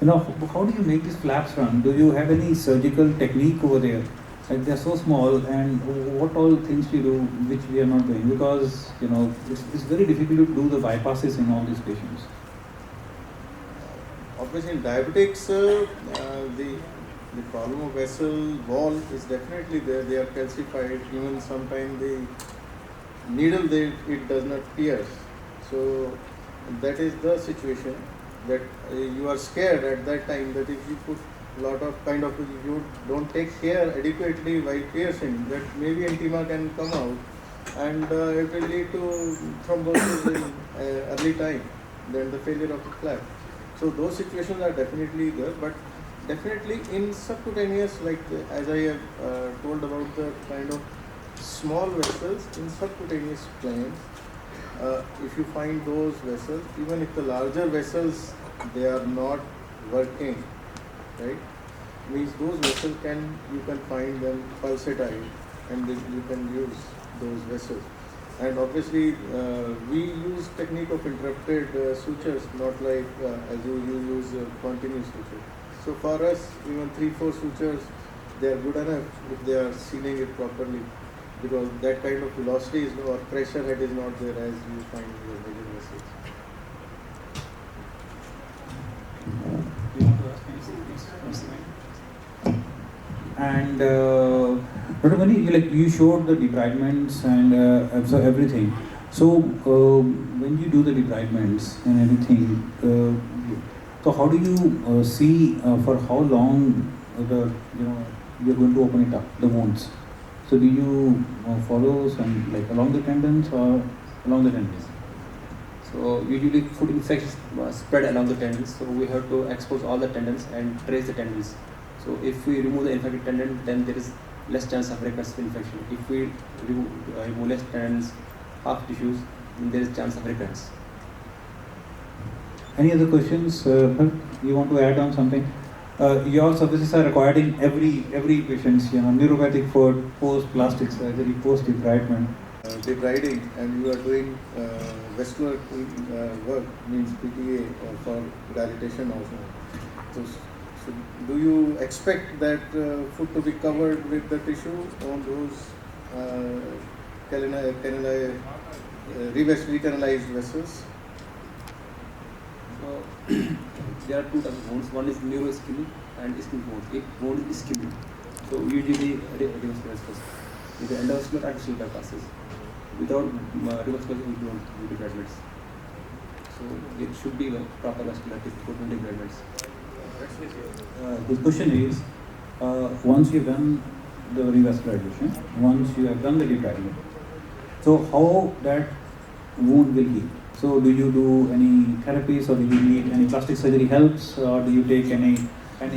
How do you make these flaps run? Do you have any surgical technique over there? Like, they're so small, and what all things you do which we are not doing? Because it's very difficult to do the bypasses in all these patients. Obviously, in diabetics, the problem of vessel wall is definitely there. They are calcified. Even sometimes the needle it does not pierce. So that is the situation that you are scared at that time that if you put lot of you don't take care adequately while piercing, that maybe intima can come out and it will lead to thrombosis in early time, then the failure of the flap. So those situations are definitely there, but definitely in subcutaneous, like as I have told about the kind of small vessels in subcutaneous planes, if you find those vessels, even if the larger vessels they are not working, right, means those vessels you can find them pulsatile and then you can use those vessels. And obviously we use technique of interrupted sutures, not like as you use continuous suture. So for us, even 3-4 sutures, they are good enough if they are sealing it properly, because that kind of velocity or pressure head is not there as you find in your major vessels. You want to ask anything? Yes. And Dr. Mani, you showed the debridements and everything. So when you do the debridements and everything, so how do you see for how long you're going to open it up, the wounds? So do you follow some along the tendons or along the tendons? So usually foot infections spread along the tendons, so we have to expose all the tendons and trace the tendons. So if we remove the infected tendon, then there is less chance of recurrence of infection. If we remove less tendons, half tissues, then there is chance of recurrence. Any other questions? You want to add on something? Your services are required in every patient's, neuropathic foot, post-plastic surgery, post-debridement. Debriding, and you are doing vascular work, means PTA for dilatation also. So do you expect that foot to be covered with the tissue on those recanalized vessels? So there are two types of wounds. One is neuroischemic and ischemic wound. If wound is ischemic, so usually revascularize first. With the endovascular and distal bypasses. Without revascularization, we don't do debridements. So it should be proper vascularity before doing debridements. The question is, once you've done the revascularization, once you have done the debridement, So how that wound will heal? So do you do any therapies, or do you need any plastic surgery helps, or do you take any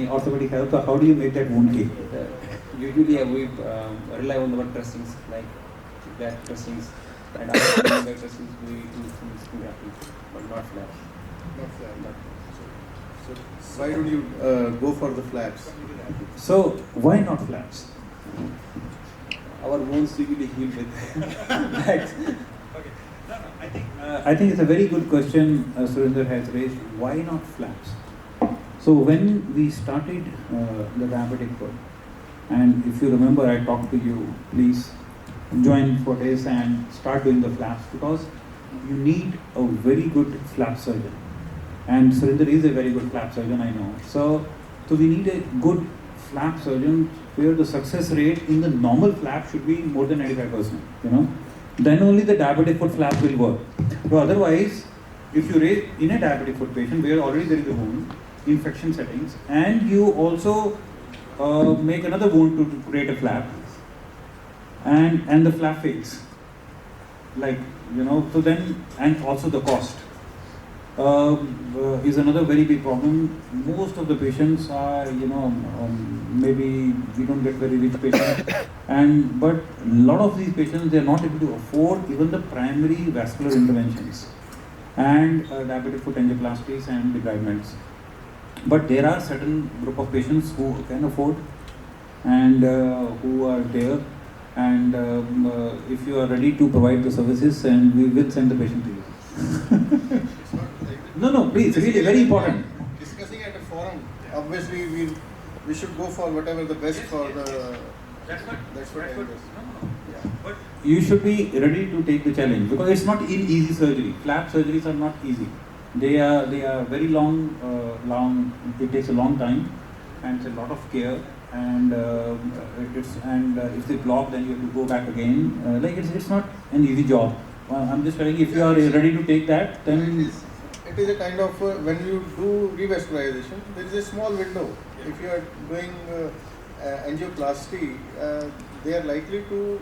orthopedic help, or how do you make that wound heal? Usually we rely on our dressings, like back dressings, and after doing back dressings we do some skin grafting, but not flaps. Not flap. So why don't you go for the flaps? So why not flaps? Our wounds usually heal with bags. I think it's a very good question Surinder has raised. Why not flaps? So when we started the diabetic foot, and if you remember I talked to you, please join for this and start doing the flaps, because you need a very good flap surgeon. And Surinder is a very good flap surgeon, I know. So we need a good flap surgeon where the success rate in the normal flap should be more than 95%, you know. Then only the diabetic foot flap will work. So otherwise, if you raise in a diabetic foot patient where already there is a wound, infection settings, and you also make another wound to create a flap, and the flap fades, like, you know, so then, and also the cost is another very big problem. Most of the patients are, you know, maybe we don't get very rich patients, but a lot of these patients, they are not able to afford even the primary vascular interventions and diabetic foot angioplasties and debridements. But there are certain group of patients who can afford and who are there, and if you are ready to provide the services, and we will send the patient to you. No, please, really very important. Discussing at a forum, obviously we should go for whatever the best for the. That's what I guess. Yeah. But you should be ready to take the challenge, because it's not easy surgery. Flap surgeries are not easy. They are very long. It takes a long time, and it's a lot of care. And if they block, then you have to go back again. Like it's not an easy job. I'm just telling you, if you are ready to take that, then it is a kind of when you do revascularization, there is a small window. Yeah. If you are doing angioplasty, they are likely to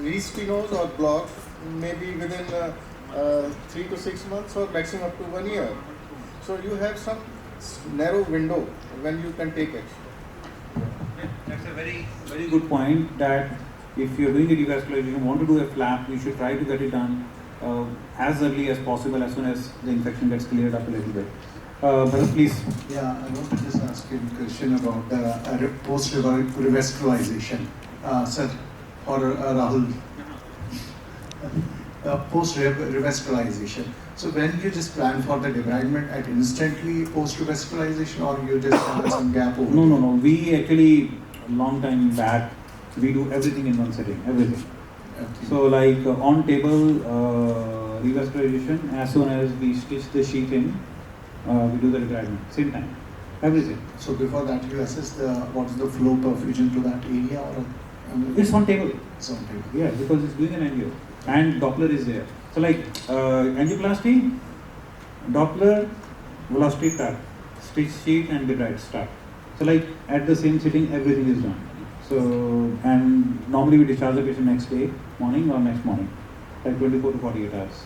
re-stenose or block maybe within 3 to 6 months or maximum up to 1 year. So you have some narrow window when you can take action. That's a very good point, that if you're doing a revascularization, you want to do a flap, you should try to get it done as early as possible, as soon as the infection gets cleared up a little bit. Bharat, please. Yeah, I want to just ask you a question about post-revascularization. Sir, or Rahul. Post-revascularization. So when you just plan for the debridement at instantly post-revascularization, or you just have some gap over? No. We actually, long time back, we do everything in one setting, everything. Okay. So like on table revascularization, as soon as we stitch the sheet in, we do the debridement, same time, everything. So before that you assess what is the flow perfusion to that area, or? It's on table. It's on table. Yeah, because it's doing an angio, and Doppler is there. So like angioplasty, Doppler, velocity tap, stitch sheet and debride start. So like at the same sitting, everything is done. So, and normally we discharge the patient next day, morning or next morning, like 24 to 48 hours.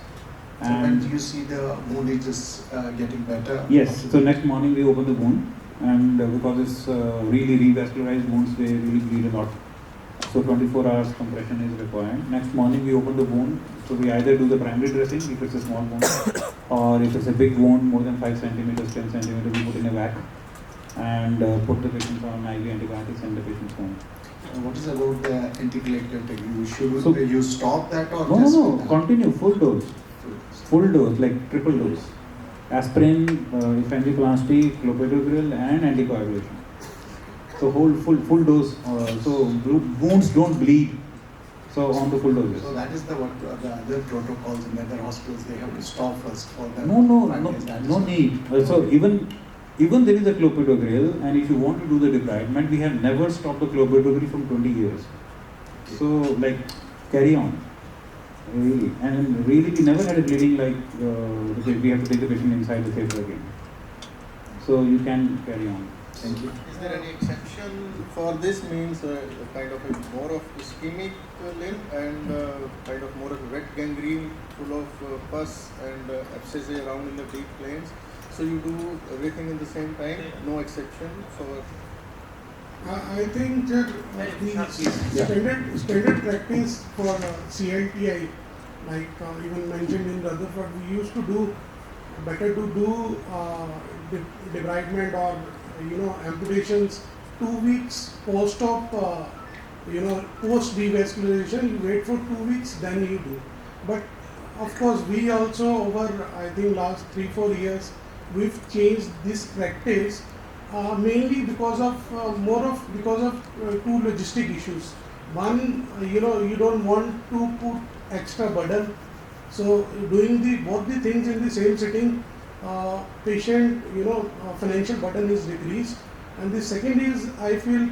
So when do you see the wound is just getting better? Yes, so next morning we open the wound, and because it's really revascularized wounds, they really bleed a lot. So 24 hours compression is required. Next morning we open the wound, so we either do the primary dressing if it's a small wound, or if it's a big wound, more than 5 centimeters, 10 centimeters, we put in a vac and put the patient on IV antibiotics and the patient's home. What is about the antiplatelet technique? You stop that, or no, continue, full dose. Full dose, like triple dose. Aspirin, angioplasty, clopidogrel and anticoagulation. So full dose, so wounds don't bleed. So on the full doses. So that is what the other protocols in other hospitals, they have to stop first for the. No need. So even there is a clopidogrel, and if you want to do the debridement, we have never stopped the clopidogrel from 20 years. Okay. So like carry on. Really, and really we never had a bleeding like we have to take the patient inside the theatre again. So you can carry on. Thank you. Is there any exception for this? Means kind of a more of ischemic limb and kind of more of wet gangrene full of pus and abscesses around in the deep planes. So you do everything in the same time, no exception for. I think that the standard practice for CLTI, like even mentioned in Rutherford, we used to do better to do debridement or amputations 2 weeks post-op, post revascularization. You wait for 2 weeks, then you do. But of course, we also over I think last 3-4 years we've changed this practice. Mainly because of two logistic issues. One, you don't want to put extra burden. So doing both the things in the same sitting, patient financial burden is decreased. And the second is I feel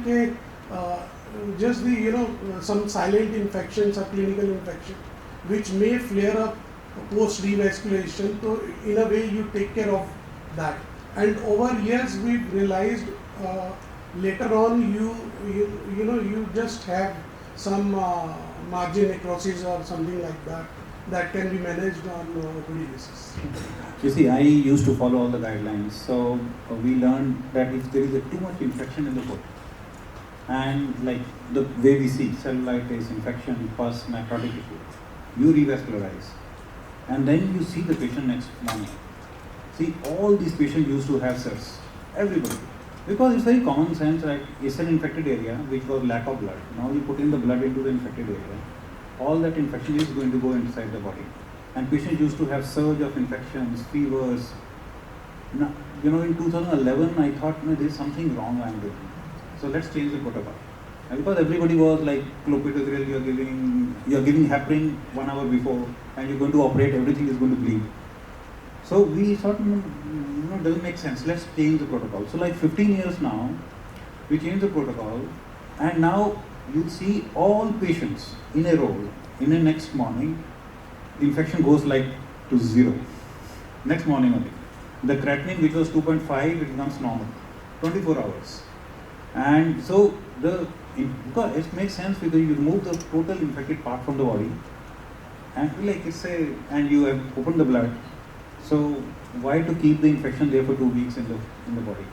just the some silent infections or clinical infection which may flare up post revascularization. So in a way you take care of that. And over years we've realized later on you just have some margin necrosis or something like that can be managed on a daily basis. You see, I used to follow all the guidelines. So we learned that if there is too much infection in the foot, and like the way we see cellulitis, infection, pus, necrotic tissue, you revascularize, and then you see the patient next morning. See, all these patients used to have CIRS, everybody. Because it's very common sense, like it's an infected area which was lack of blood. Now you put in the blood into the infected area, all that infection is going to go inside the body. And patients used to have surge of infections, fevers. Now, in 2011, I thought, no, there's something wrong I'm doing. So let's change the protocol. And because everybody was like, clopidogrel, you're giving heparin 1 hour before, and you're going to operate, everything is going to bleed. So we thought, it doesn't make sense. Let's change the protocol. So like 15 years now, we changed the protocol, and now you see all patients in a row. In the next morning, infection goes like to 0. Next morning only. The creatinine, which was 2.5, it becomes normal. 24 hours. And so because it makes sense because you remove the total infected part from the body, and like and you have opened the blood. So why to keep the infection there for 2 weeks in the body?